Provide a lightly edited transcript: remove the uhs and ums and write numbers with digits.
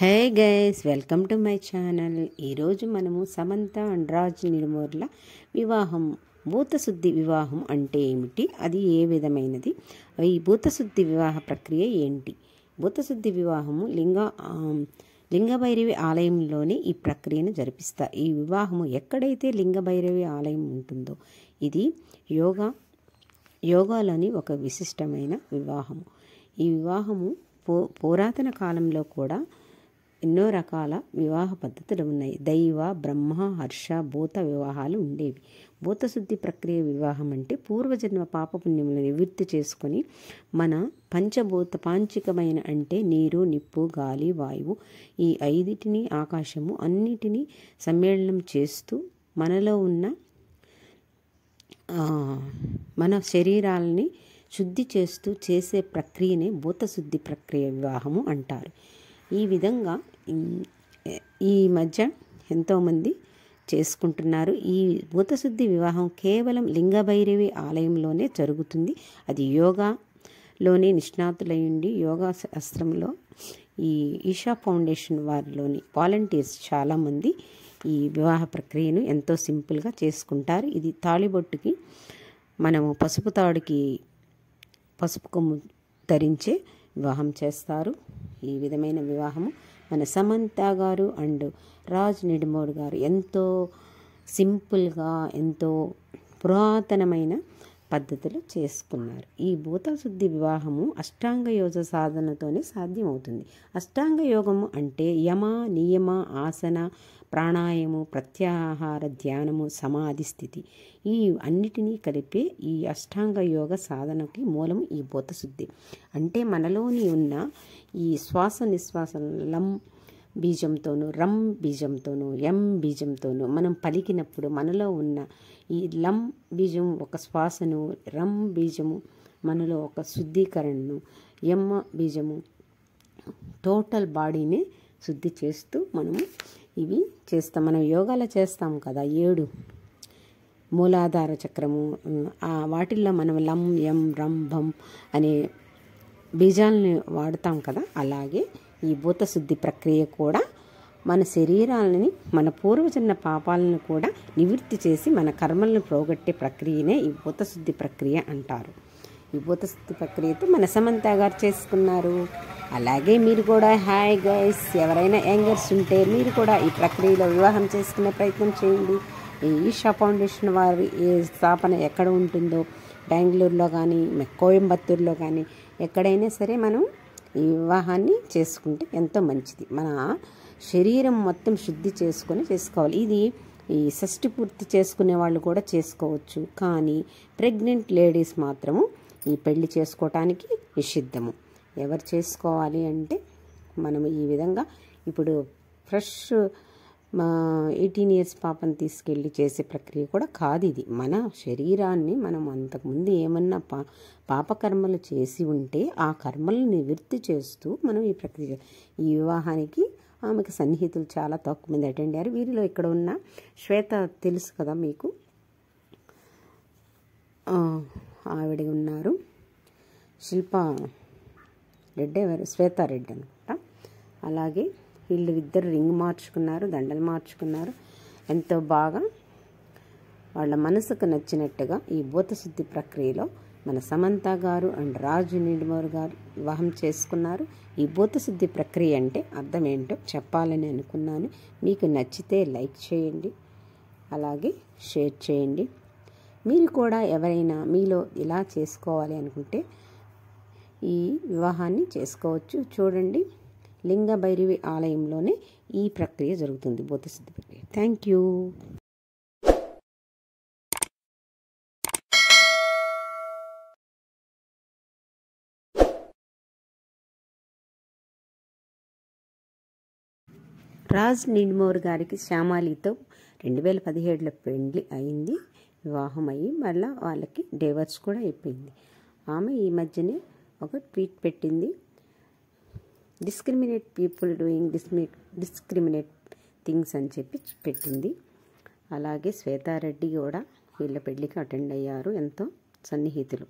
Hey guys, welcome to my channel. ఈరోజు మనము Samantha and Raj నిడుమూర్ల వివాహం, భూతశుద్ధి వివాహం అంటే ఏమిటి, అది ఏ విధమైనది, ఈ భూతశుద్ధి వివాహ ప్రక్రియ ఏంటి. భూతశుద్ధి వివాహము లింగభైరవి ఆలయంలోనే ఈ ప్రక్రియను జరిపిస్తారు. ఈ వివాహము ఎక్కడైతే లింగభైరవి ఆలయం ఉంటుందో ఇది యోగాలోని ఒక విశిష్టమైన వివాహము. ఈ వివాహము పురాతన కాలంలో కూడా ఎన్నో రకాల వివాహ పద్ధతులు ఉన్నాయి. దైవ, బ్రహ్మ, హర్ష, భూత వివాహాలు ఉండేవి. భూతశుద్ధి ప్రక్రియ వివాహం అంటే పూర్వజన్మ పాపపుణ్యములను నివృత్తి చేసుకొని మన పాంచికమైన అంటే నీరు, నిప్పు, గాలి, వాయువు ఈ ఐదిటిని, ఆకాశము అన్నిటినీ సమ్మేళనం చేస్తూ మనలో ఉన్న మన శరీరాలని శుద్ధి చేస్తూ చేసే ప్రక్రియనే భూతశుద్ధి ప్రక్రియ వివాహము అంటారు. ఈ విధంగా ఈ మధ్య ఎంతోమంది చేసుకుంటున్నారు. ఈ భూతశుద్ధి వివాహం కేవలం లింగభైరవి ఆలయంలోనే జరుగుతుంది. అది యోగాలోనే నిష్ణాతులయ్యుండి యోగా శాస్త్రంలో ఈ ఈషా ఫౌండేషన్ వారిలోని వాలంటీర్స్ చాలామంది ఈ వివాహ ప్రక్రియను ఎంతో సింపుల్గా చేసుకుంటారు. ఇది తాళిబొట్టుకి మనము పసుపు కొమ్ము ధరించే వివాహం చేస్తారు. ఈ విధమైన వివాహము మన సమంత గారు అండ్ రాజ్ నిడుమూర్ గారు ఎంతో సింపుల్గా, ఎంతో పురాతనమైన పద్ధతులు చేసుకున్నారు. ఈ భూతశుద్ధి వివాహము అష్టాంగ యోగ సాధనతోనే సాధ్యమవుతుంది. అష్టాంగ యోగము అంటే యమ, నియమ, ఆసన, ప్రాణాయాము, ప్రత్యాహార, ధ్యానము, సమాధి స్థితి ఈ అన్నిటినీ కలిపే ఈ అష్టాంగ యోగ సాధనకి మూలం ఈ భూతశుద్ధి. అంటే మనలోని ఉన్న ఈ శ్వాస నిశ్వాసం లం బీజంతోనూ, రం బీజంతోనూ, ఎం బీజంతోనూ మనం పలికినప్పుడు మనలో ఉన్న ఈ లం బీజం ఒక శ్వాసను, రం బీజము మనలో ఒక శుద్ధీకరణను, ఎమ్మ బీజము టోటల్ బాడీని శుద్ధి చేస్తూ మనము ఇవి చేస్తాం. మనం యోగాలో చేస్తాం కదా, 7 మూలాధార చక్రము, వాటిల్లో మనం లం, యం, రం, భం అనే బీజాలని వాడతాం కదా. అలాగే ఈ భూతశుద్ధి ప్రక్రియ కూడా మన శరీరాలని, మన పూర్వజన్మ పాపాలను కూడా నివృత్తి చేసి మన కర్మలను పోగొట్టే ప్రక్రియనే ఈ భూతశుద్ధి ప్రక్రియ అంటారు. ఈ భూతశుద్ధి ప్రక్రియతో మన సమంత గారు చేసుకున్నారు. అలాగే మీరు కూడా హాయ్ గైస్, ఎవరైనా యంగర్స్ ఉంటే మీరు కూడా ఈ ప్రక్రియలో వివాహం చేసుకునే ప్రయత్నం చేయండి. ఈ ఈషా ఫౌండేషన్ వారి స్థాపన ఎక్కడ ఉంటుందో, బెంగళూరులో కానీ, కోయంబత్తూరులో కానీ ఎక్కడైనా సరే మనం ఈ వివాహాన్ని చేసుకుంటే ఎంతో మంచిది. మన శరీరం మొత్తం శుద్ధి చేసుకోవాలి. ఇది ఈ షష్ఠి పూర్తి చేసుకునే వాళ్ళు కూడా చేసుకోవచ్చు. కానీ ప్రెగ్నెంట్ లేడీస్ మాత్రము ఈ పెళ్లి చేసుకోవటానికి నిషిద్ధము. ఎవరు చేసుకోవాలి అంటే మనము ఈ విధంగా ఇప్పుడు ఫ్రెష్ 18 years పాపను తీసుకెళ్ళి చేసే ప్రక్రియ కూడా కాదు ఇది. మన శరీరాన్ని మనం అంతకుముందు ఏమన్నా పాపకర్మలు చేసి ఉంటే ఆ కర్మలను నివృత్తి చేస్తూ మనం ఈ ప్రక్రియ, ఈ వివాహానికి ఆమెకు సన్నిహితులు చాలా తక్కువ మంది అటెండ్ అయ్యారు. వీరిలో ఇక్కడ ఉన్న శ్వేత తెలుసు కదా మీకు, ఆవిడ ఉన్నారు. శిల్ప రెడ్డి, శ్వేతారెడ్డి అనుకుంటా. అలాగే వీళ్ళు ఇద్దరు రింగ్ మార్చుకున్నారు, దండలు మార్చుకున్నారు. ఎంతో బాగా వాళ్ళ మనసుకు నచ్చినట్టుగా ఈ భూతశుద్ధి ప్రక్రియలో మన సమంత గారు అండ్ రాజు నిడుమూర్ గారు వివాహం చేసుకున్నారు. ఈ భూతశుద్ధి ప్రక్రియ అంటే అర్థం ఏంటో చెప్పాలని అనుకున్నాను. మీకు నచ్చితే లైక్ చేయండి, అలాగే షేర్ చేయండి. మీరు కూడా ఎవరైనా మీలో ఇలా చేసుకోవాలి అనుకుంటే ఈ వివాహాన్ని చేసుకోవచ్చు. చూడండి, లింగభైరవి ఆలయంలోనే ఈ ప్రక్రియ జరుగుతుంది, భూతశుద్ధి ప్రక్రియ. Thank you. రాజ్ నిడుమూర్ గారికి శ్యామాలితో 2017లో పెళ్లి అయింది, వివాహం అయ్యి మళ్ళీ వాళ్ళకి డైవర్స్ కూడా అయిపోయింది. ఆమె ఈ మధ్యనే ఒక ట్వీట్ పెట్టింది, discriminate people doing discriminate things అని చెప్పి పెట్టింది. అలాగే శ్వేతారెడ్డి కూడా వీళ్ళ పెళ్ళికి అటెండ్ అయ్యారు, ఎంతో సన్నిహితులు.